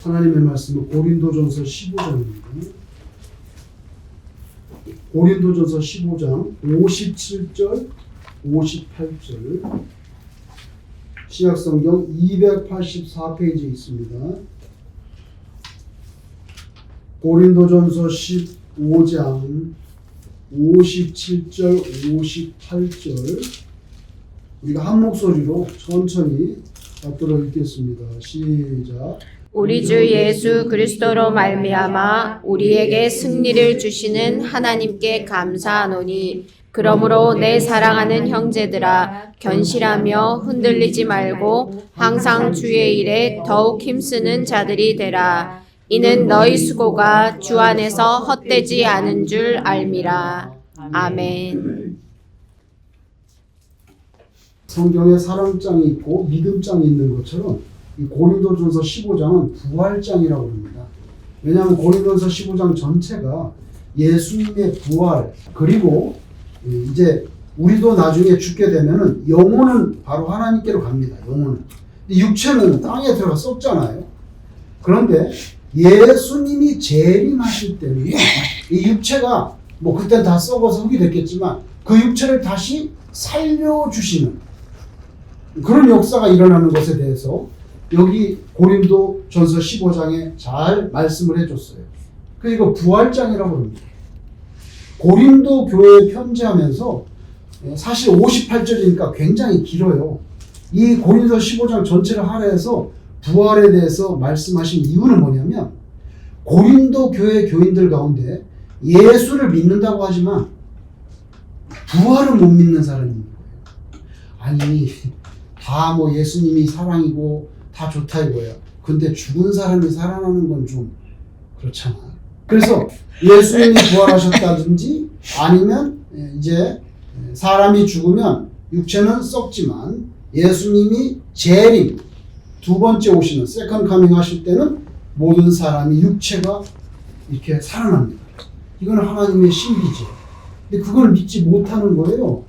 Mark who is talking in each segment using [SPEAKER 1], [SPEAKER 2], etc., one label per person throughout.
[SPEAKER 1] 하나님의 말씀은 고린도전서 15장입니다. 고린도전서 15장 57절, 58절 신약성경 284페이지에 있습니다. 고린도전서 15장 57절, 58절 우리가 한 목소리로 천천히 받들어 읽겠습니다. 시작.
[SPEAKER 2] 우리 주 예수 그리스도로 말미암아 우리에게 승리를 주시는 하나님께 감사하노니 그러므로 내 사랑하는 형제들아 견실하며 흔들리지 말고 항상 주의 일에 더욱 힘쓰는 자들이 되라. 이는 너희 수고가 주 안에서 헛되지 않은 줄 알미라. 아멘.
[SPEAKER 1] 성경에 사랑장이 있고 믿음장이 있는 것처럼 이 고린도전서 15장은 부활장이라고 합니다. 왜냐하면 고린도전서 15장 전체가 예수님의 부활, 그리고 이제 우리도 나중에 죽게 되면은 영혼은 바로 하나님께로 갑니다. 영혼은. 육체는 땅에 들어가 썩잖아요. 그런데 예수님이 재림하실 때는 이 육체가 뭐 그땐 다 썩어서 흙이 됐겠지만 그 육체를 다시 살려주시는 그런 역사가 일어나는 것에 대해서 여기 고린도전서 15장에 잘 말씀을 해줬어요. 그리고 부활장이라고 합니다. 고린도 교회에 편지하면서 사실 58절이니까 굉장히 길어요. 이 고린도 15장 전체를 할애해서 부활에 대해서 말씀하신 이유는 뭐냐면 고린도 교회 교인들 가운데 예수를 믿는다고 하지만 부활을 못 믿는 사람이 있는 거예요. 아니 다 뭐 예수님이 사랑이고 다 좋다 이거야. 근데 죽은 사람이 살아나는 건 좀 그렇잖아. 그래서 예수님이 부활하셨다든지 아니면 이제 사람이 죽으면 육체는 썩지만 예수님이 재림 두 번째 오시는 세컨드 카밍 하실 때는 모든 사람이 육체가 이렇게 살아납니다. 이건 하나님의 신비지. 근데 그걸 믿지 못하는 거예요.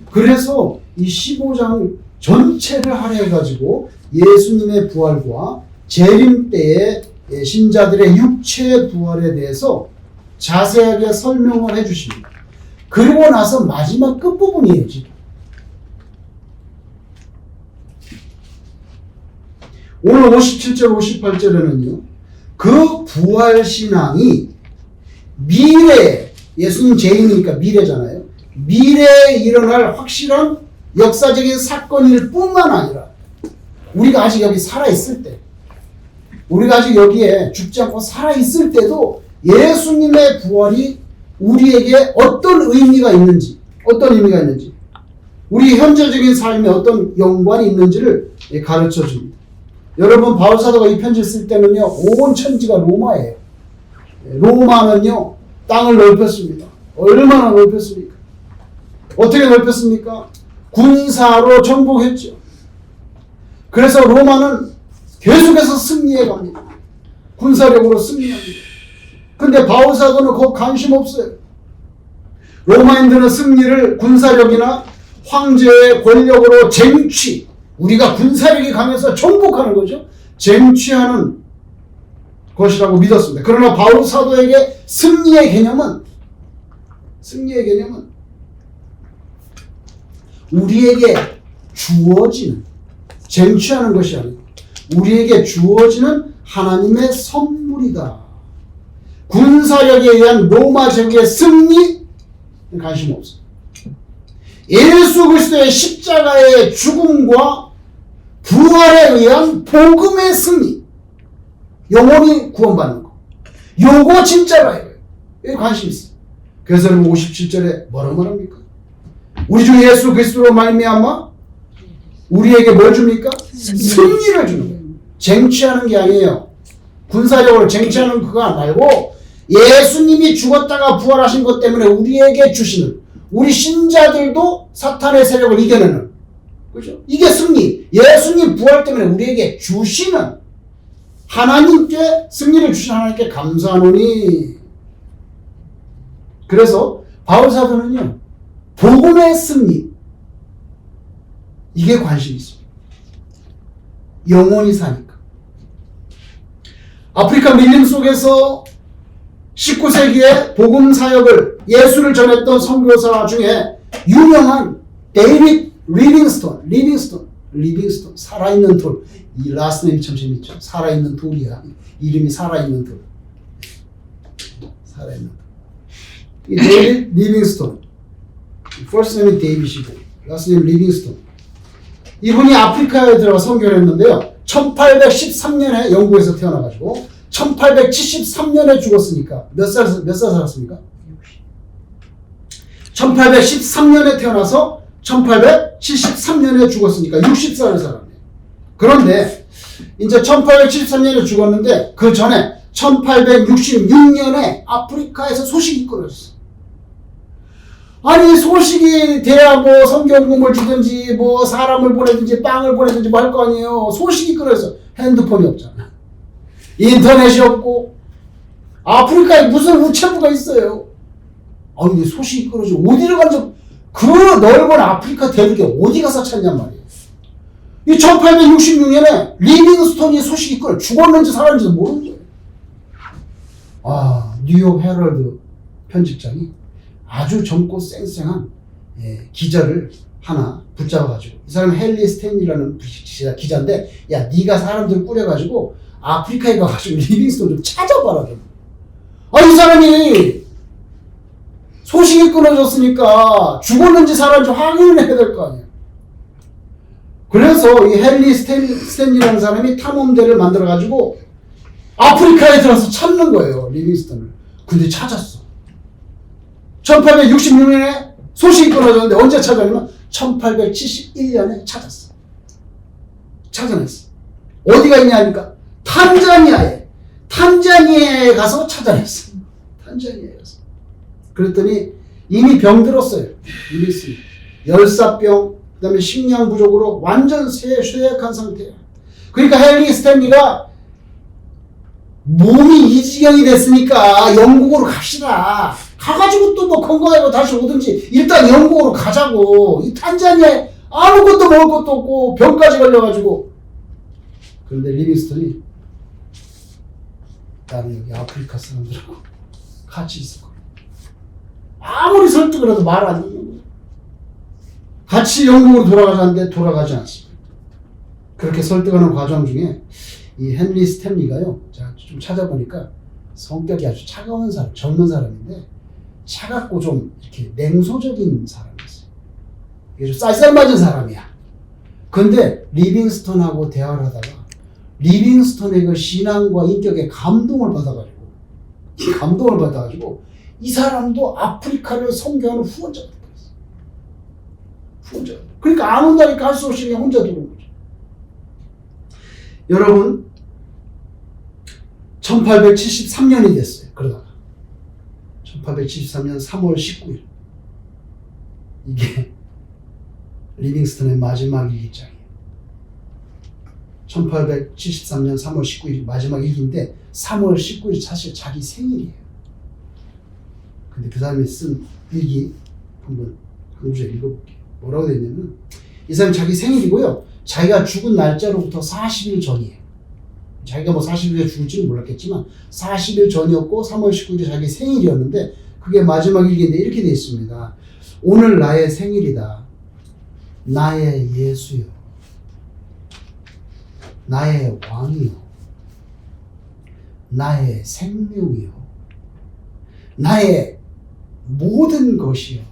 [SPEAKER 1] 그래서 이 15장 전체를 할애해가지고 예수님의 부활과 재림 때의 신자들의 육체의 부활에 대해서 자세하게 설명을 해주십니다. 그리고 나서 마지막 끝부분이에요. 지금. 오늘 57절 58절에는요. 그 부활신앙이 미래, 예수님 재림이니까 미래잖아요. 미래에 일어날 확실한 역사적인 사건일 뿐만 아니라 우리가 아직 여기 살아있을 때, 우리가 아직 여기에 죽지 않고 살아있을 때도 예수님의 부활이 우리에게 어떤 의미가 있는지, 우리 현재적인 삶에 어떤 연관이 있는지를 가르쳐 줍니다. 여러분, 바울사도가 이 편지를 쓸 때는요, 온 천지가 로마예요. 로마는요, 땅을 넓혔습니다. 얼마나 넓혔습니까? 어떻게 넓혔습니까? 군사로 정복했죠. 그래서 로마는 계속해서 승리해 갑니다. 군사력으로 승리합니다. 근데 바울사도는 그거 관심 없어요. 로마인들은 승리를 군사력이나 황제의 권력으로 쟁취, 우리가 군사력이 강해서 정복하는 거죠. 쟁취하는 것이라고 믿었습니다. 그러나 바울사도에게 승리의 개념은 우리에게 주어지는, 쟁취하는 것이 아니고 우리에게 주어지는 하나님의 선물이다. 군사력에 의한 로마 제국의 승리 관심 없어. 예수 그리스도의 십자가의 죽음과 부활에 의한 복음의 승리, 영혼이 구원받는 거, 요거 진짜라 이거예요. 여기 관심 있어. 그래서 57절에 뭐라고 말합니까? 우리 주 예수 그리스도로 말미암아 우리에게 뭘 줍니까? 승리를 주는 거예요. 쟁취하는 게 아니에요. 군사력으로 쟁취하는 그거 말고 예수님이 죽었다가 부활하신 것 때문에 우리에게 주시는, 우리 신자들도 사탄의 세력을 이겨내는, 그렇죠? 이게 승리. 예수님 부활 때문에 우리에게 주시는, 하나님께 승리를 주신 하나님께 감사하노니. 그래서 바울사도는요, 복음의 승리, 이게 관심이 있습니다. 영원히 사니까. 아프리카 밀림 속에서 19세기에 복음 사역을 예수를 전했던 선교사 중에 유명한 데이빗 리빙스톤 살아있는 돌. 이 라스트 네임이 참 재밌죠. 살아있는 돌이야. 이름이 살아있는 돌. 살아있는 돌. 이 데이빗 리빙스톤. 퍼스트 네임이 데이빗이고 라스트 네임 리빙스톤. 이분이 아프리카에 들어가 선교를 했는데요. 1813년에 영국에서 태어나가지고 1873년에 죽었으니까 몇 살 살았습니까? 1813년에 태어나서 1873년에 죽었으니까 60살을 살았네요. 그런데 이제 1873년에 죽었는데 그 전에 1866년에 아프리카에서 소식이 끊어졌어. 아니 소식이 돼야 뭐 성경금을 주든지 뭐 사람을 보내든지 빵을 보내든지 뭐 할 거 아니에요. 소식이 끊어졌어. 핸드폰이 없잖아. 인터넷이 없고 아프리카에 무슨 우체부가 있어요. 아 근데 소식이 끊어져 어디를 간지 그 넓은 아프리카 대륙에 어디 가서 찾냔 말이에요. 이 1866년에 리빙스톤이 소식이 끊어 죽었는지 살았는지도 모르는 거예요. 아 뉴욕 헤럴드 편집장이 아주 젊고 쌩쌩한 기자를 하나 붙잡아가지고 이 사람은 헨리 스탠리라는 기자인데 야 네가 사람들 꾸려가지고 아프리카에 가가지고 리빙스톤 좀 찾아봐라 좀. 아 이 사람이 소식이 끊어졌으니까 죽었는지 살았는지 확인을 해야 될 거 아니에요. 그래서 이 헨리 스탠리라는 사람이 탐험대를 만들어가지고 아프리카에 들어서 찾는 거예요. 리빙스톤을. 근데 찾았어. 1866년에 소식이 끊어졌는데 언제 찾았냐면 1871년에 찾았어. 찾아냈어. 어디가 있냐 하니까 탄자니아에 가서 찾아냈어. 탄자니아에 가서. 그랬더니 이미 병들었어요. 이미 열사병, 그 다음에 식량 부족으로 완전 쇠약한 상태예요. 그러니까 헨리 스탠리가 몸이 이 지경이 됐으니까 영국으로 갑시다. 가가지고 또 뭐 건강하고 다시 오든지 일단 영국으로 가자고. 이 탄자니아에 아무것도 먹을 것도 없고 병까지 걸려가지고. 그런데 리빙스톤이 나는 여기 아프리카 사람들하고 같이 있을 거야. 아무리 설득을 해도 말 안 듣는 거야. 같이 영국으로 돌아가자는데 돌아가지 않습니다. 그렇게 설득하는 과정 중에 이 헨리 스탠리가요. 제가 좀 찾아보니까 성격이 아주 차가운 사람, 젊은 사람인데 차갑고 좀 이렇게 냉소적인 사람이었어요. 이게 좀 쌀쌀맞은 사람이야. 근데 리빙스톤하고 대화를 하다가 리빙스톤의 그 신앙과 인격에 감동을 받아가지고 이 사람도 아프리카를 선교하는 후원자가 됐어요. 후원자. 그러니까 안 온다니까 할 수 없이 그냥 혼자 들어온 거죠. 여러분 1873년이 됐어요. 그러다가 1873년 3월 19일 이게 리빙스톤의 마지막 일기장이에요. 1873년 3월 19일 마지막 일기인데 3월 19일 사실 자기 생일이에요. 근데 그 사람이 쓴 일기 한번 한 구절 읽어볼게요. 뭐라고 되어 있냐면 이 사람이 자기 생일이고요. 자기가 죽은 날짜로부터 40일 전이에요. 자기가 뭐 40일에 죽을지는 몰랐겠지만 40일 전이었고 3월 19일이 자기 생일이었는데 그게 마지막 일기인데 이렇게 되어 있습니다. 오늘 나의 생일이다. 나의 예수요. 나의 왕이요. 나의 생명이요. 나의 모든 것이요.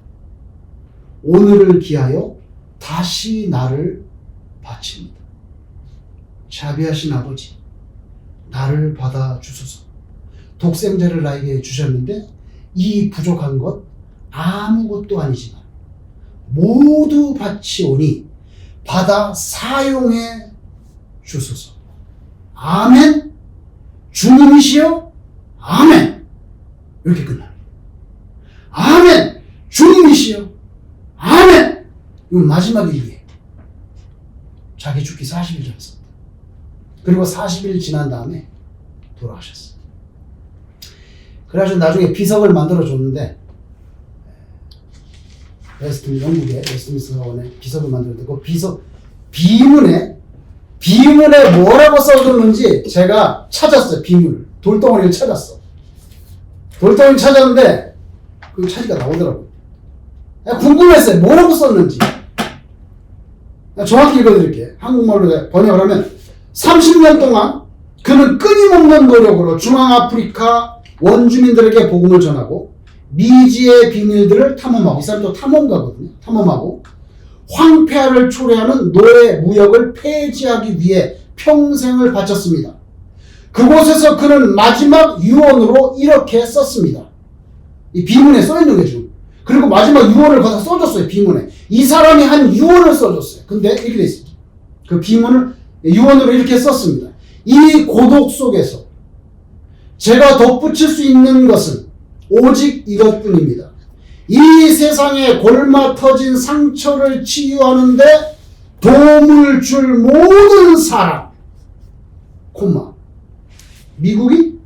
[SPEAKER 1] 오늘을 기하여 다시 나를 바칩니다. 자비하신 아버지, 나를 받아주소서. 독생자를 나에게 주셨는데 이 부족한 것 아무것도 아니지만 모두 바치오니 받아 사용해 주소서. 아멘. 주님이시여. 아멘. 이렇게 끝납니다. 아멘. 주님이시여. 아멘. 이건 마지막 일기예요. 자기 죽기 40일 전에 썼다. 그리고 40일 지난 다음에 돌아가셨어요. 그래가지고 나중에 비석을 만들어줬는데 영국의 웨스트민스터 사원에 비석을 만들었는데 그 비석 비문에 비문에 뭐라고 써줬는지 제가 찾았어요. 비문을. 돌덩어리를 찾았어. 돌덩이를 찾았는데 그 차지가 나오더라고요. 궁금했어요. 뭐라고 썼는지. 정확히 읽어드릴게요. 한국말로 번역을 하면 30년 동안 그는 끊임없는 노력으로 중앙아프리카 원주민들에게 복음을 전하고 미지의 비밀들을 탐험하고, 이 사람도 탐험가거든요. 탐험하고 황폐화를 초래하는 노예 무역을 폐지하기 위해 평생을 바쳤습니다. 그곳에서 그는 마지막 유언으로 이렇게 썼습니다. 이 비문에 써있는 게 지금. 그리고 마지막 유언을 거기다 써줬어요. 비문에. 이 사람이 한 유언을 써줬어요. 근데 이렇게 돼 있습니다. 그 비문을 유언으로 이렇게 썼습니다. 이 고독 속에서 제가 덧붙일 수 있는 것은 오직 이것뿐입니다. 이 세상에 골마 터진 상처를 치유하는데 도움을 줄 모든 사람, 콤마, 미국이,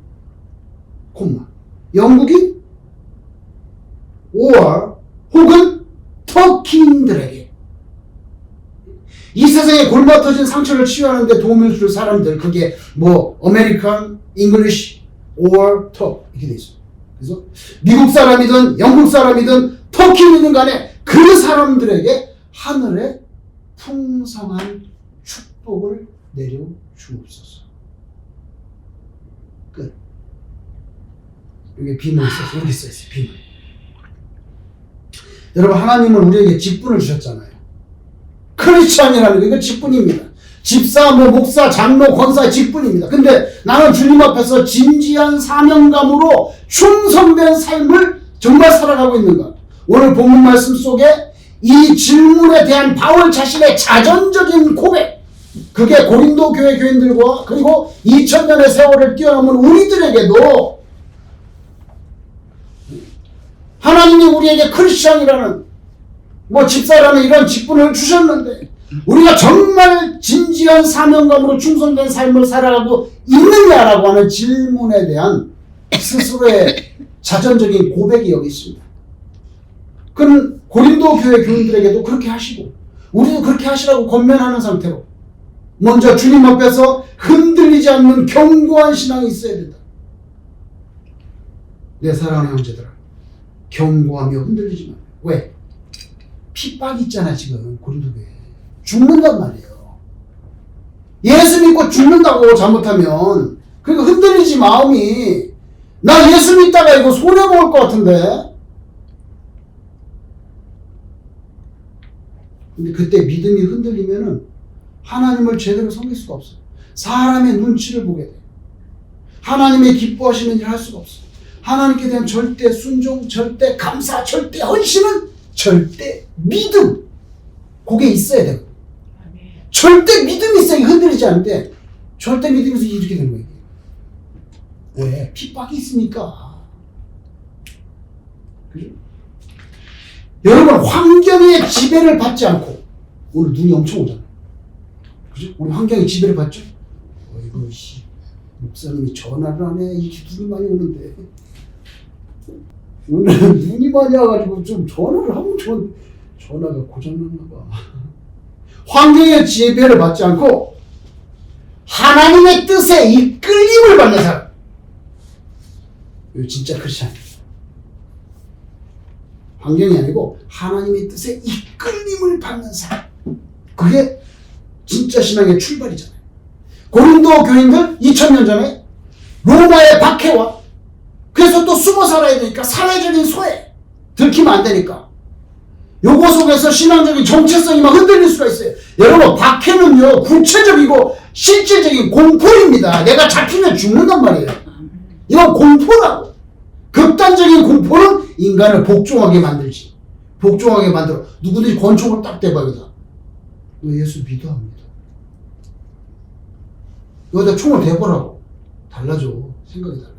[SPEAKER 1] 콤마, 영국이, or 혹은 터키인들에게, 이 세상에 골마 터진 상처를 치유하는데 도움을 줄 사람들, 그게 뭐 American, English, or Turk 이렇게 돼 있어요. 그래서 미국 사람이든 영국 사람이든 터키인이든 간에 그 사람들에게 하늘의 풍성한 축복을 내려 주옵소서. 끝. 여기 비문이 있어서 여기 써있어요. 비문. 여러분, 하나님은 우리에게 직분을 주셨잖아요. 크리스찬이라는 게 이거 직분입니다. 집사, 목사, 장로, 권사의 직분입니다. 근데 나는 주님 앞에서 진지한 사명감으로 충성된 삶을 정말 살아가고 있는가? 오늘 본문 말씀 속에 이 질문에 대한 바울 자신의 자전적인 고백, 그게 고린도 교회 교인들과 그리고 2000년의 세월을 뛰어넘은 우리들에게도 하나님이 우리에게 크리스찬이라는 집사라는 이런 직분을 주셨는데 우리가 정말 진지한 사명감으로 충성된 삶을 살아가고 있느냐라고 하는 질문에 대한 스스로의 자전적인 고백이 여기 있습니다. 그는 고린도 교회 교인들에게도 그렇게 하시고 우리도 그렇게 하시라고 권면하는 상태로 먼저 주님 앞에서 흔들리지 않는 견고한 신앙이 있어야 된다. 내 사랑하는 형제들아, 견고하며 흔들리지 마. 왜? 핍박이 있잖아. 지금 고린도 교회 죽는단 말이에요. 예수 믿고 죽는다고 잘못하면. 그러니까 흔들리지 마음이. 나 예수 믿다가 이거 손해볼 것 같은데. 근데 그때 믿음이 흔들리면은 하나님을 제대로 섬길 수가 없어요. 사람의 눈치를 보게 돼요. 하나님의 기뻐하시는 일을 할 수가 없어요. 하나님께 대한 절대 순종, 절대 감사, 절대 헌신은 절대 믿음. 그게 있어야 돼요. 절대 믿음이 있어야 흔들리지 않는데 절대 믿음에서 이렇게 되는 거예요. 왜? 핍박이 있으니까. 그죠? 여러분, 환경의 지배를 받지 않고 오늘 눈이 엄청 오잖아요. 그죠? 우리 환경의 지배를 받죠? 어이구, 목사님이 전화를 안 해. 이렇게 눈이 많이 오는데. 오늘 눈이 많이 와가지고 좀 전화를 하면 전화가 고장났나 봐. 환경의 지배를 받지 않고 하나님의 뜻에 이끌림을 받는 사람. 이거 진짜 크리스찬이에요. 환경이 아니고 하나님의 뜻에 이끌림을 받는 사람. 그게 진짜 신앙의 출발이잖아요. 고린도 교인들 2000년 전에 로마의 박해와 그래서 또 숨어 살아야 되니까 사회적인 소외 들키면 안 되니까 요거 속에서 신앙적인 정체성이 막 흔들릴 수가 있어요. 여러분, 박해는요 구체적이고 실질적인 공포입니다. 내가 잡히면 죽는단 말이에요. 이건 공포라고. 극단적인 공포는 인간을 복종하게 만들지. 복종하게 만들어. 누구든지 권총을 딱 대봐. 여기다 너 예수 믿어 합니다. 여기다 총을 대보라고. 달라져. 생각이 달라져.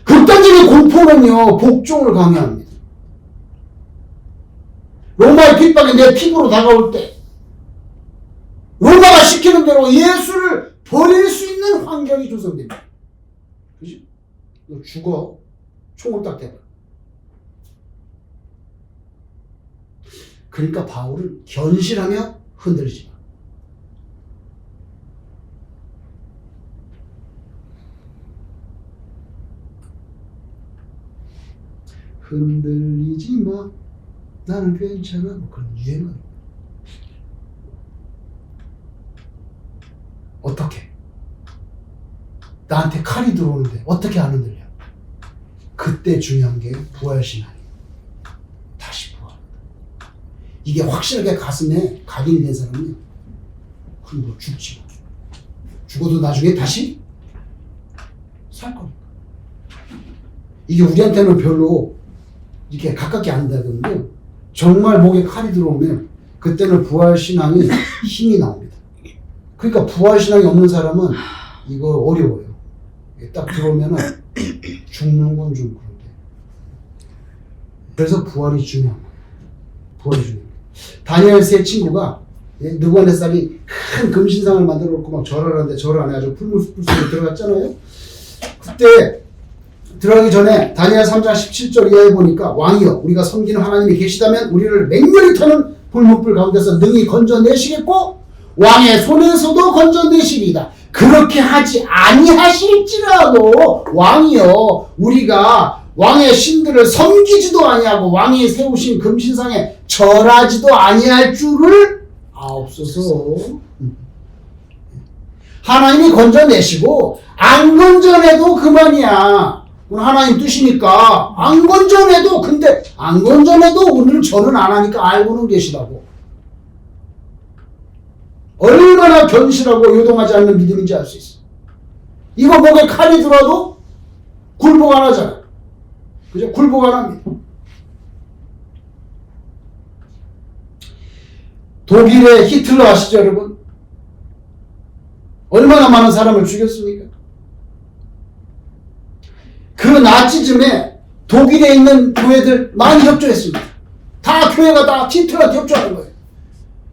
[SPEAKER 1] 극단적인 공포는요 복종을 강요합니다. 로마의 핍박이 내 피부로 다가올 때 로마가 시키는 대로 예수를 버릴 수 있는 환경이 조성됩니다. 그지? 너 죽어. 총을 딱 대봐. 그러니까 바울은 견실하며 흔들리지 마. 흔들리지 마. 나는 괜찮아. 뭐 그런 유행어. 어떻게? 나한테 칼이 들어오는데 어떻게 안 흔들려? 그때 중요한 게 부활신앙이에요. 다시 부활. 이게 확실하게 가슴에 각인이 된 사람은 그리고 죽지. 죽어도 나중에 다시 살 겁니다. 이게 우리한테는 별로 이렇게 가깝게 안 되거든요. 정말 목에 칼이 들어오면 그때는 부활신앙이 힘이 나옵니다. 그러니까 부활신앙이 없는 사람은 이거 어려워요. 딱 들어오면은 죽는 건 좀 그런데. 그래서 부활이 중요한 거예요. 부활이 중요한 거예요. 다니엘 세 친구가 느부갓네살이 큰 금신상을 만들어 놓고 막 절을 하는데 절을 안 해가지고 풀무불 속에 들어갔잖아요. 그때 들어가기 전에 다니엘 3장 17절 이하에 보니까 왕이여 우리가 섬기는 하나님이 계시다면 우리를 맹렬히 타는 불문불 가운데서 능히 건져내시겠고 왕의 손에서도 건져내시리이다. 그렇게 하지 아니하실지라도 왕이여 우리가 왕의 신들을 섬기지도 아니하고 왕이 세우신 금신상에 절하지도 아니할 줄을 아옵소서. 하나님이 건져내시고 안 건져내도 그만이야. 하나님 뜻이니까 안 건져내도 근데 안 건져내도 오늘 절은 안 하니까 알고는 계시다고. 얼마나 견실하고 요동하지 않는 믿음인지 알 수 있어. 이거 목에 칼이 들어도 굴복 안 하잖아. 그죠? 굴복 안 합니다. 독일의 히틀러 아시죠, 여러분? 얼마나 많은 사람을 죽였습니까? 그 나치즘에 독일에 있는 교회들 많이 협조했습니다. 다 교회가 다 히틀러한테 협조하는 거예요.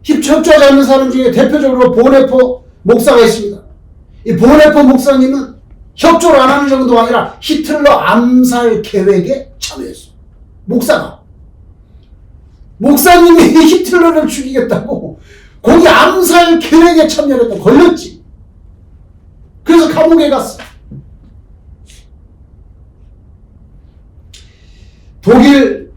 [SPEAKER 1] 협조하지 않는 사람 중에 대표적으로 보네포 목사가 있습니다. 이 보네포 목사님은 협조를 안 하는 정도가 아니라 히틀러 암살 계획에 참여했어요. 목사님이 히틀러를 죽이겠다고 거기 암살 계획에 참여했다. 걸렸지. 그래서 감옥에 갔어. 독일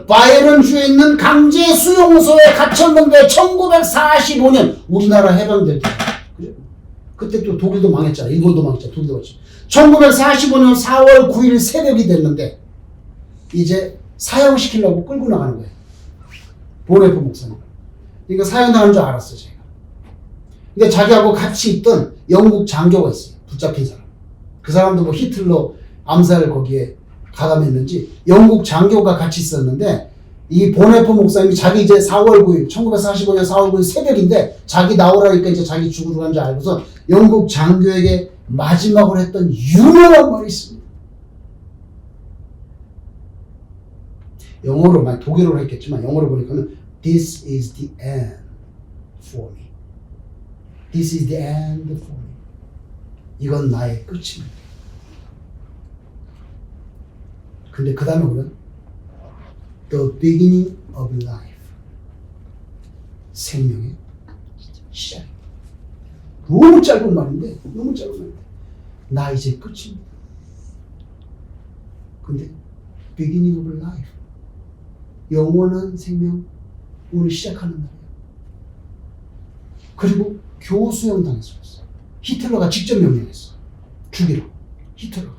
[SPEAKER 1] 바이에른주에 있는 강제 수용소에 갇혔는데 1945년 우리나라 해방될 때 그때 또 독일도 망했잖아. 일본도 망했잖아. 독일도 망했잖아. 1945년 4월 9일 새벽이 됐는데 이제 사형시키려고 끌고 나가는 거예요. 보네포 목사님. 그러니까 사형당하는 줄 알았어 제가. 근데 자기하고 같이 있던 영국 장교가 있어요. 붙잡힌 사람. 그 사람도 뭐 히틀러 암살 거기에 가담했는지 영국 장교가 같이 있었는데 이 보네포 목사님이 자기 이제 4월 9일 1945년 4월 9일 새벽인데 자기 나오라니까 이제 자기 죽으러 간 줄 알고서 영국 장교에게 마지막으로 했던 유명한 말이 있습니다. 영어로 많이 독일어로 했겠지만 영어로 보니까는 This is the end for me. This is the end for me. 이건 나의 끝입니다. 근데 그 다음에 보면 The beginning of life. 생명의 시작. 너무 짧은 말인데 나 이제 끝입니다. 근데 beginning of life. 영원한 생명 오늘 시작하는 날이에요. 그리고 교수형 당했어요. 히틀러가 직접 명령했어. 죽이라. 히틀러.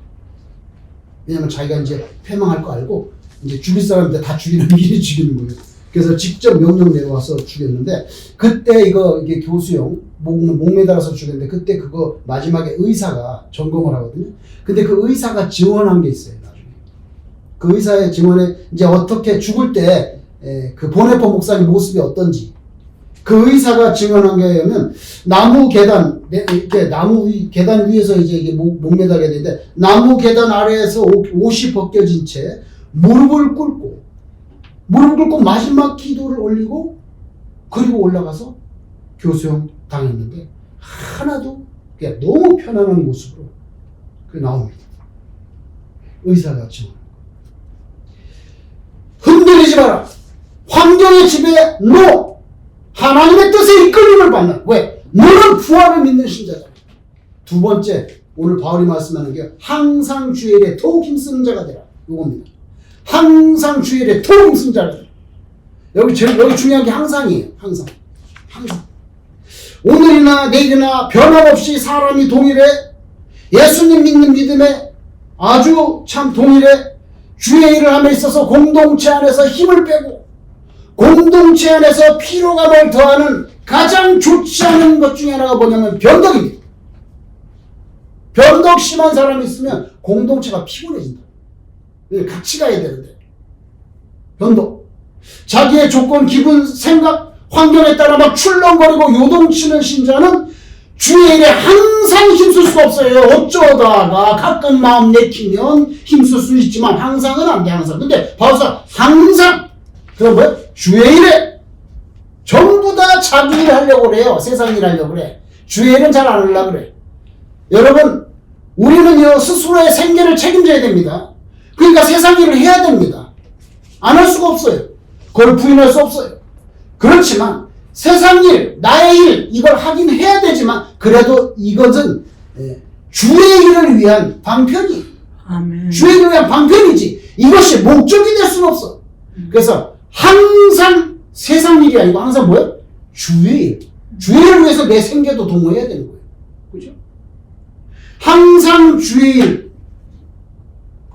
[SPEAKER 1] 왜냐면 자기가 이제 패망할 거 알고 이제 죽일 사람인데 다 죽이는 길이 죽이는 거예요. 그래서 직접 명령 내려와서 죽였는데 그때 이게 교수형 목 매달아서 죽였는데 그때 그거 마지막에 의사가 점검을 하거든요. 근데 그 의사가 증언한 게 있어요. 나중에 그 의사의 증언에 이제 어떻게 죽을 때 그 보네포 목사님 모습이 어떤지 그 의사가 증언한 게 뭐냐면 나무 계단 이렇게 계단 위에서 이제 이게 목 매달게 되는데 나무 계단 아래에서 옷이 벗겨진 채 무릎을 꿇고 마지막 기도를 올리고 그리고 올라가서 교수형 당했는데 하나도 그냥 너무 편안한 모습으로 그 나옵니다. 의사가 증언. 흔들리지 마라. 환경의 지배에 NO. 하나님의 뜻에 이끌림을 받는. 왜? 너는 부활을 믿는 신자다. 두 번째, 오늘 바울이 말씀하는 게 항상 주의 일에 더욱 힘쓰는 자가 되라. 이겁니다. 항상 주일에 더 힘쓴 자라. 여기 중요한 게 항상이에요. 항상. 오늘이나 내일이나 변함없이 사람이 동일해 예수님 믿는 믿음에 아주 참 동일해 주의 일을 함에 있어서 공동체 안에서 힘을 빼고 공동체 안에서 피로감을 더하는 가장 좋지 않은 것 중에 하나가 뭐냐면 변덕입니다. 변덕 심한 사람이 있으면 공동체가 피곤해진다. 같이 가야 되는데 변덕 자기의 조건, 기분, 생각, 환경에 따라 막 출렁거리고 요동치는 신자는 주의 일에 항상 힘쓸 수 없어요. 어쩌다가 가끔 마음 내키면 힘쓸 수 있지만 항상은 안 돼. 항상. 근데 바울사 항상 그럼 뭐야? 주의 일에 전부 다 자기 일 하려고 그래요. 세상 일 하려고 그래. 주의 일은 잘 안 하려고 그래. 여러분 우리는요 스스로의 생계를 책임져야 됩니다. 그러니까 세상 일을 해야 됩니다. 안 할 수가 없어요. 그걸 부인할 수 없어요. 그렇지만 세상 일, 나의 일 이걸 하긴 해야 되지만 그래도 이것은 주의 일을 위한 방편이
[SPEAKER 3] 아멘.
[SPEAKER 1] 주의 일을 위한 방편이지 이것이 목적이 될 수는 없어. 그래서 항상 세상 일이 아니고 항상 뭐예요? 주의 일. 주의 일을 위해서 내 생계도 동원해야 되는 거예요. 그죠? 항상 주의 일.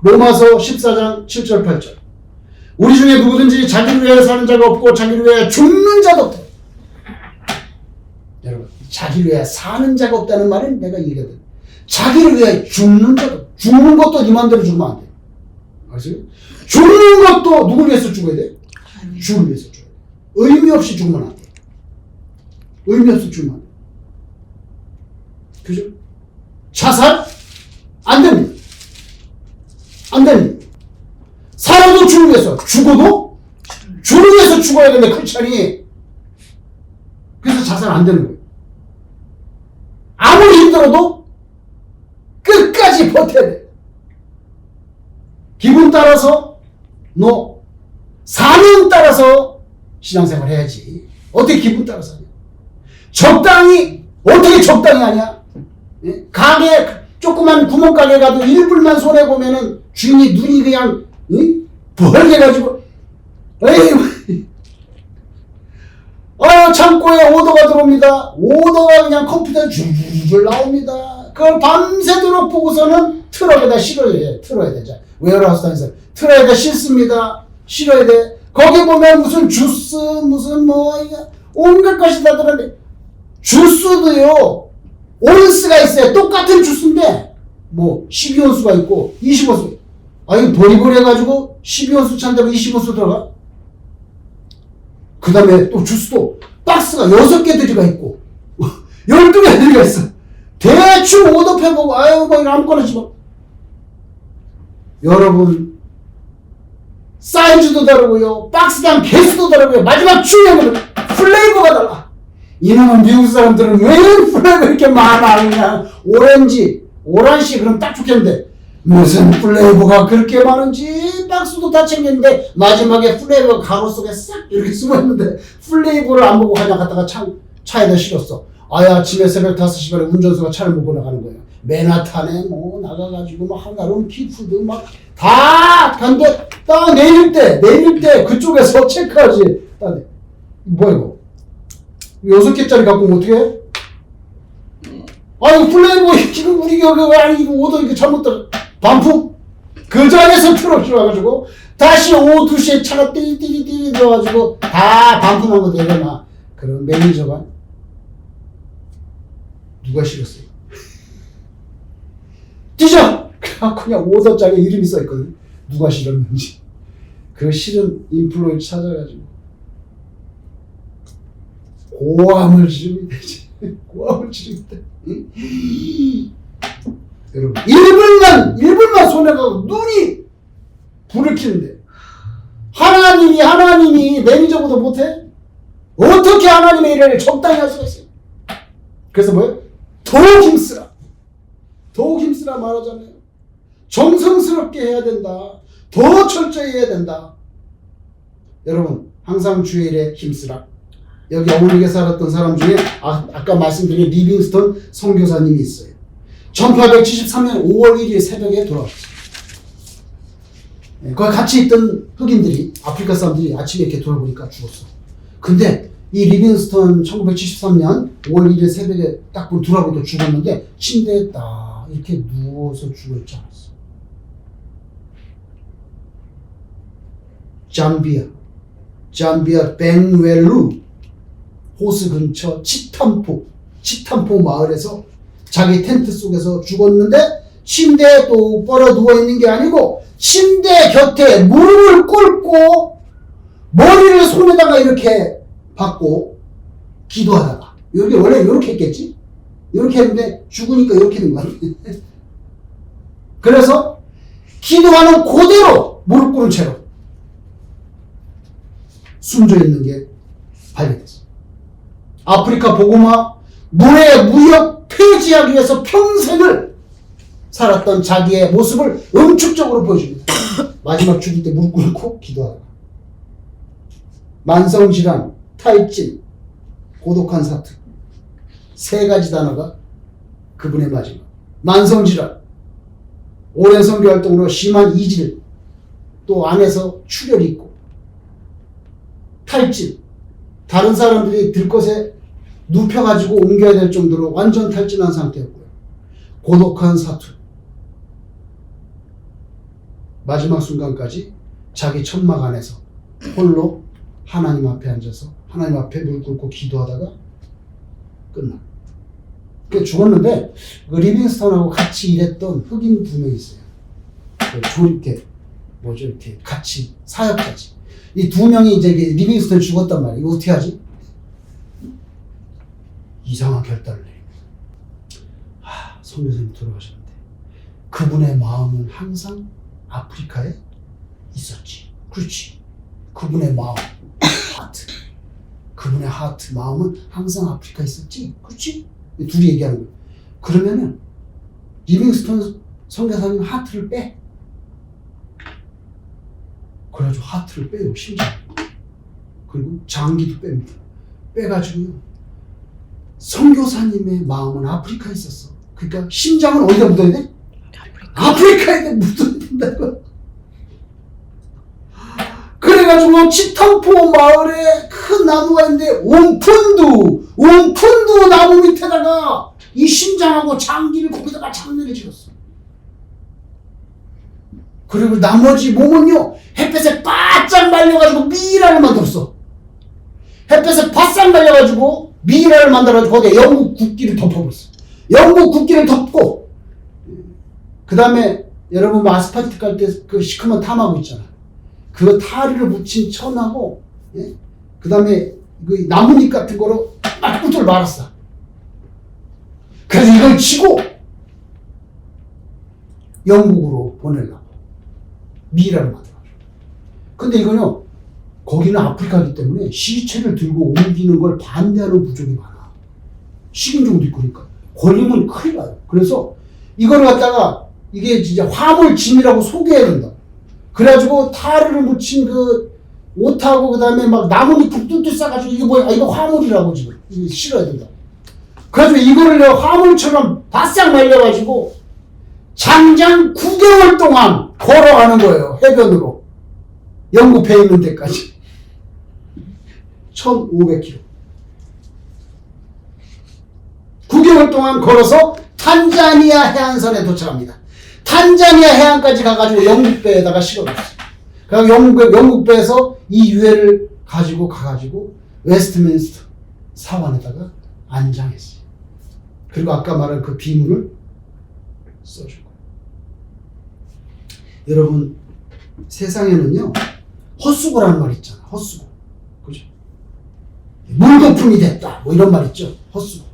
[SPEAKER 1] 로마서 14장 7절 8절 우리 중에 누구든지 자기를 위하여 사는 자가 없고 자기를 위하여 죽는 자도 없다. 여러분 자기를 위하여 사는 자가 없다는 말은 내가 이해거든. 자기를 위하여 죽는 자도 죽는 것도 네 마음대로 죽으면 안 돼. 아세요? 죽는 것도 누굴 위해서 죽어야 돼? 주를 위해서 죽어야 돼. 의미 없이 죽으면 안 돼. 의미 없이 죽으면 안 돼. 그죠? 자살? 안 됩니다. 안 됩니다. 살아도 주를 위해서, 죽어도 주를 위해서 죽어야 되는데 크리스찬이. 그래서 자살 안 되는 거예요. 아무리 힘들어도 끝까지 버텨야 돼. 기분 따라서 너 사명 따라서 신앙생활 해야지. 어떻게 기분 따라서 하냐? 적당히 어떻게 적당히 하냐? 가게 조그만 구멍가게 가도 1불만 손해보면은 주인이 눈이 그냥 벌게 가지고 에이 창고에 오더가 들어옵니다. 오더가 그냥 컴퓨터에 줄줄 나옵니다. 그걸 밤새도록 보고서는 트럭에다 실어야 돼. 틀어야 되죠. 웨어하우스 다니면서 트럭에다 싣습니다. 실어야 돼. 거기 보면 무슨 주스 무슨 뭐 온갖 것이 다 들었는데 주스도요 온스가 있어요. 똑같은 주스인데 뭐 12온수가 있고 20온수. 이거 보리보리 해가지고 12온수 찬다고 20온수 들어가? 그 다음에 또 주스도 박스가 6개 들어가 있고 12개 들어가 있어. 대충 오더해보고 뭐 이거 아무거나 집어. 여러분 사이즈도 다르고요 박스당 개수도 다르고요 마지막 중요한 건 플레이버가 달라. 이놈은 미국 사람들은 왜 플레이버 이렇게 많아. 그냥 오란시 그럼 딱 좋겠는데 무슨 플레이버가 그렇게 많은지 박스도 다 챙겼는데 마지막에 플레이버가 가로 속에 싹 이렇게 숨어있는데 플레이버를 안 보고 그냥 갔다가 차에다 실었어. 아침에 새벽 5시 반에 운전수가 차를 몰고 나가는 거예요. 맨하탄에 뭐 나가가지고 막 한가로운 키푸드 막 다 간데 딱 내릴 때 그쪽에서 체크하지. 뭐야 이거 6개짜리 갖고 오면 어떡해? 이거 플레이버 지금 우리 이거 오더 이거 잘못 들어. 반품? 그 자리에서 트럭이 와가지고 다시 오후 2시에 차가 띠리띠리 들어가지고 다 반품한 거 내려놔. 그럼 매니저가 누가 실었어요? 뒤져! 그냥 오더장에 이름이 써있거든. 누가 실었는지. 그 실은 인플루언서 찾아가지고 고함을 지르면 되지. 고함을 지르면 돼. 여러분 1분만 손해가고 눈이 불을 켜는데 하나님이 매니저보다 못해? 어떻게 하나님의 일을 적당히 할 수가 있어요? 그래서 뭐예요? 더욱 힘쓰라 말하잖아요. 정성스럽게 해야 된다. 더 철저히 해야 된다. 여러분 항상 주의 일에 힘쓰라. 여기 어머니가 살았던 사람 중에 아까 말씀드린 리빙스턴 선교사님이 있어요. 1873년 5월 1일 새벽에 돌아왔어요. 거기 같이 있던 흑인들이, 아프리카 사람들이 아침에 이렇게 돌아보니까 죽었어. 근데 이 리빙스턴 1973년 5월 1일 새벽에 딱 돌아보니까 죽었는데 침대에 딱 이렇게 누워서 죽었지 않았어. 잠비아 뱅웰루 호수 근처 치탐포 마을에서 자기 텐트 속에서 죽었는데 침대에 똑바로 누워있는 게 아니고 침대 곁에 무릎을 꿇고 머리를 손에다가 이렇게 받고 기도하다가, 여기 원래 이렇게 했겠지? 이렇게 했는데 죽으니까 이렇게 된 거야. 그래서 기도하는 그대로 무릎 꿇은 채로 숨져 있는 게 발견됐어. 아프리카 복음화 노예 무역 폐지하기 위해서 평생을 살았던 자기의 모습을 응축적으로 보여줍니다. 마지막 죽을 때 무릎 꿇고 기도하다가. 만성질환, 탈진, 고독한 사투, 세 가지 단어가 그분의 마지막. 만성질환, 오랜 선교활동으로 심한 이질, 또 안에서 출혈이 있고, 탈진, 다른 사람들이 들것에 눕혀가지고 옮겨야 될 정도로 완전 탈진한 상태였고요. 고독한 사투, 마지막 순간까지 자기 천막 안에서 홀로 하나님 앞에 앉아서 하나님 앞에 무릎 꿇고 기도하다가 끝나. 그 죽었는데 그 리빙스턴하고 같이 일했던 흑인 두 명 있어요. 이렇게 같이 사역자지. 이 두 명이 이제 리빙스턴 죽었단 말이야. 이거 어떻게 하지? 이상한 결단을 내립니다. 선교사님 돌아가셨는데 그분의 마음은 항상 아프리카에 있었지. 그렇지. 그분의 마음, 그분의 하트, 마음은 항상 아프리카에 있었지. 그렇지? 둘이 얘기하는 거야. 그러면은 리빙스턴 선교사님 하트를 빼. 그래가지고 하트를 빼요. 심장. 그리고 장기도 뺍니다. 빼가지고요. 선교사님의 마음은 아프리카에 있었어. 그러니까 심장은 어디다 묻어야 돼? 아프리카에 묻어야 된다고. 그래가지고 치탐포 마을에 큰 나무가 있는데 옹푼두 나무 밑에다가 이 심장하고 장기를 거기다가 장례를 지었어. 그리고 나머지 몸은요 햇볕에 바짝 말려가지고 미이라를 만들었어. 햇볕에 바싹 말려가지고 미이라를 만들어가지고 거기에 영국 국기를 덮어버렸어. 영국 국기를 덮고 그 다음에 여러분 아스팔트 깔 때 그 시커먼 탐하고 있잖아. 그 타리를 묻힌 천하고, 예? 그 다음에 그 나뭇잎 같은 거로 막 꿀을 말았어. 그래서 이걸 치고 영국으로 보내려고 미이라를 만들어. 근데 이거요, 거기는 아프리카이기 때문에 시체를 들고 옮기는 걸 반대하는 부족이 많아. 식인종도 있고 그러니까. 걸리면 큰일 나요. 그래서 이걸 갖다가 이게 진짜 화물짐이라고 소개해야 된다. 그래가지고 타르를 묻힌 그 옷하고 그 다음에 막 나뭇잎을 뚜뚜 싸가지고 이거 뭐야? 이거 화물이라고 지금. 이거 실어야 된다. 그래가지고 이거를 내가 화물처럼 바싹 말려가지고 장장 9개월 동안 걸어가는 거예요. 해변으로. 영국 배 있는 데까지. 1500km. 9개월 동안 걸어서 탄자니아 해안선에 도착합니다. 탄자니아 해안까지 가가지고 영국 배에다가 실어놨어요. 그럼 영국 배에서 이 유해를 가지고 가가지고 웨스트민스터 사원에다가 안장했어요. 그리고 아까 말한 그 비문을 써준 거예요. 여러분, 세상에는요, 헛수고라는 말 있잖아. 헛수고. 그죠? 물거품이 됐다. 뭐 이런 말 있죠. 헛수고.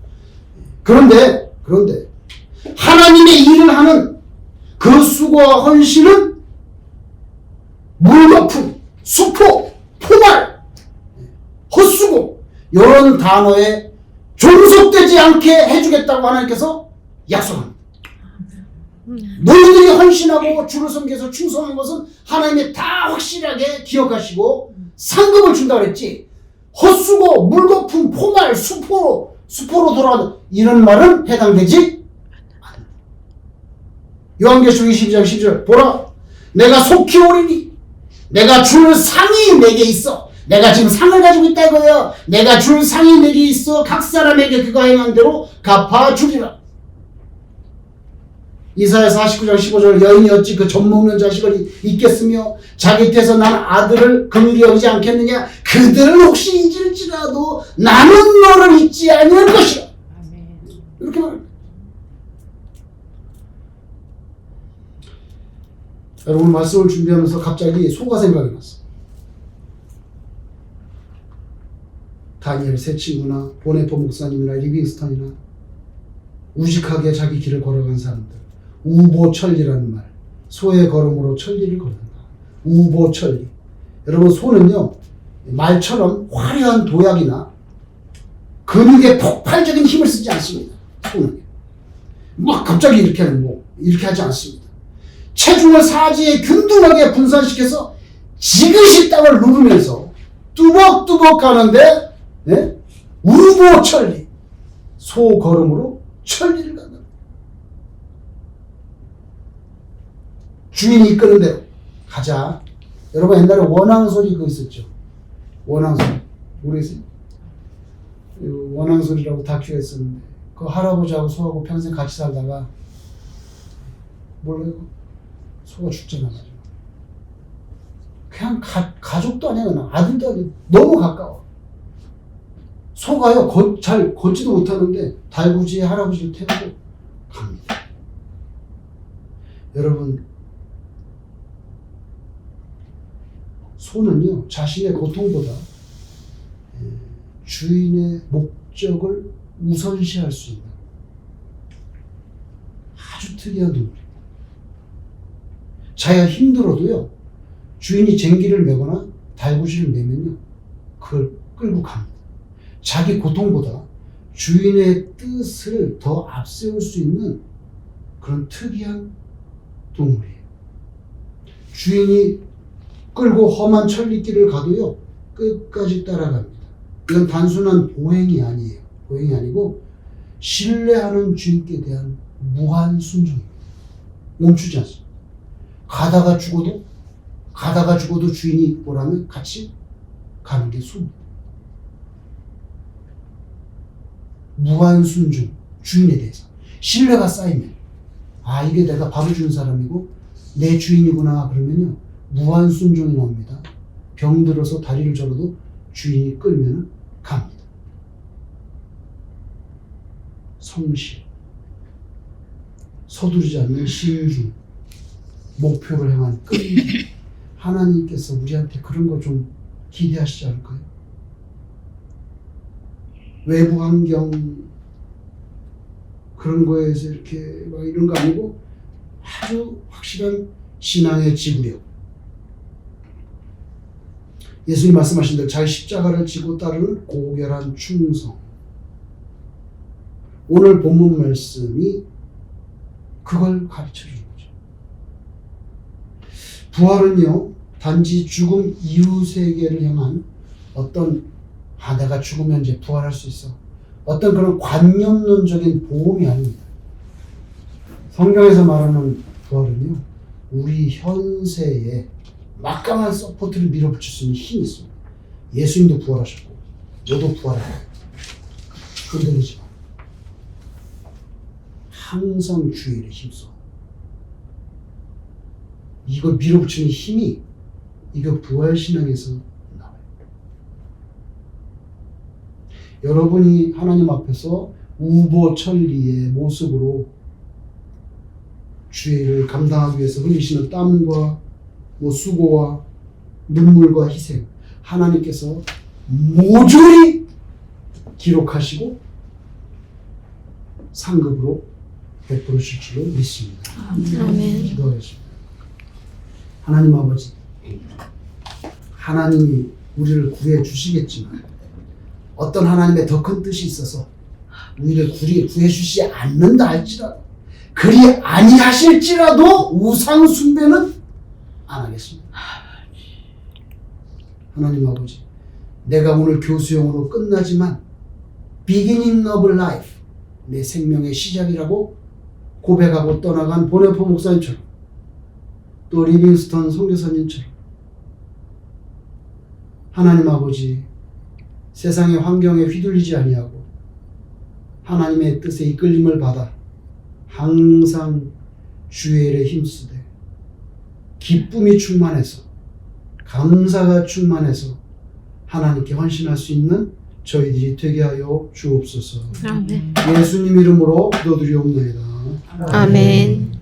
[SPEAKER 1] 그런데 하나님의 일을 하는 그 수고와 헌신은 물거품, 수포, 포말, 헛수고 이런 단어에 종속되지 않게 해주겠다고 하나님께서 약속합니다. 너희들이 헌신하고 주를 섬겨서 충성한 것은 하나님이 다 확실하게 기억하시고 상급을 준다고 그랬지. 헛수고, 물거품, 포말, 수포로 돌아가는 이런 말은 해당되지 않는다. 요한계시록 22장 10절 보라, 내가 속히 오리니 내가 줄 상이 내게 있어. 내가 지금 상을 가지고 있다 이거예요. 내가 줄 상이 내게 있어. 각 사람에게 그가 행한 대로 갚아주리라. 이사야 49장 15절 여인이 어찌 그 젖 먹는 자식을 잊겠으며 자기 곁에서 난 아들을 긍휼히 여기지 않겠느냐. 그들은 혹시 잊을지라도 나는 너를 잊지 아니할 것이라. 이렇게 말합니다. 오늘 말씀을 준비하면서 갑자기 소가 생각이 났어. 다니엘 세 친구나 보네포 목사님이나 리빙스턴이나 우직하게 자기 길을 걸어간 사람들. 우보천리라는 말. 소의 걸음으로 천리를 걷는다. 우보천리. 여러분 소는요 말처럼 화려한 도약이나 근육에 폭발적인 힘을 쓰지 않습니다. 소는 막 갑자기 이렇게 하는 이렇게 하지 않습니다. 체중을 사지에 균등하게 분산시켜서 지그시 땅을 누르면서 뚜벅뚜벅 가는데 우보천리. 소 걸음으로 천리를 간다. 주인이 이끄는 대로 가자. 여러분 옛날에 원앙소리 그거 있었죠. 원앙소리 모르겠어요? 원앙소리라고 다큐가 있었는데 그 할아버지하고 소하고 평생 같이 살다가 몰라요. 소가 죽잖아. 그냥 가족도 아니야. 그냥 아들도 아니야. 너무 가까워. 소가요 잘 걷지도 못하는데 달구지에 할아버지를 태우고 갑니다. 여러분 소는요 자신의 고통보다 주인의 목적을 우선시할 수 있는 아주 특이한 동물입니다. 자기가 힘들어도요 주인이 쟁기를 메거나 달구지를 메면요 그걸 끌고 갑니다. 자기 고통보다 주인의 뜻을 더 앞세울 수 있는 그런 특이한 동물이에요. 주인이 끌고 험한 천리길을 가도요 끝까지 따라갑니다. 이건 단순한 보행이 아니에요. 보행이 아니고 신뢰하는 주인께 대한 무한 순종입니다. 멈추지 않습니다. 가다가 죽어도 주인이 뭐라면 같이 가는 게 소입니다. 무한 순종, 주인에 대해서 신뢰가 쌓이면 이게 내가 밥을 주는 사람이고 내 주인이구나 그러면요 무한 순종이 나옵니다. 병들어서 다리를 절어도 주인이 끌면 갑니다. 성실, 서두르지 않는 신중, 목표를 향한 끈기. 하나님께서 우리한테 그런 거 좀 기대하시지 않을까요? 외부 환경 그런 거에서 이렇게 막 이런 거 아니고 아주 확실한 신앙의 지구력. 예수님 말씀하신 대로 자기 십자가를 지고 따르는 고결한 충성. 오늘 본문 말씀이 그걸 가르쳐주는 거죠. 부활은요 단지 죽음 이후 세계를 향한 어떤 내가 죽으면 이제 부활할 수 있어. 어떤 그런 관념론적인 보험이 아닙니다. 성경에서 말하는 부활은요, 우리 현세에 막강한 서포트를 밀어붙일 수 있는 힘이 있습니다. 예수님도 부활하셨고, 너도 부활하라. 흔들리지 마. 항상 주의 일에 힘써. 이걸 밀어붙이는 힘이 이거 부활신앙에서 나와요. 여러분이 하나님 앞에서 우보천리의 모습으로 주의 일을 감당하기 위해서 흘리시는 땀과 수고와 눈물과 희생, 하나님께서 모조리 기록하시고 상급으로 베풀으실 줄로 믿습니다.
[SPEAKER 2] 아멘.
[SPEAKER 1] 기도하겠습니다. 하나님 아버지, 하나님이 우리를 구해 주시겠지만 어떤 하나님의 더 큰 뜻이 있어서 우리를 구해 주시지 않는다 할지라도, 그리 아니하실지라도 우상 숭배는 안 하겠습니다. 하나님 아버지, 내가 오늘 교수형으로 끝나지만 beginning of life, 내 생명의 시작이라고 고백하고 떠나간 보네포 목사님처럼, 또 리빙스턴 선교사님처럼 하나님 아버지 세상의 환경에 휘둘리지 아니하고 하나님의 뜻에 이끌림을 받아 항상 주의 일에 힘쓰되 기쁨이 충만해서 감사가 충만해서 하나님께 헌신할 수 있는 저희들이 되게 하여 주옵소서.
[SPEAKER 2] 아멘.
[SPEAKER 1] 예수님 이름으로 기도드리옵나이다.
[SPEAKER 2] 아멘.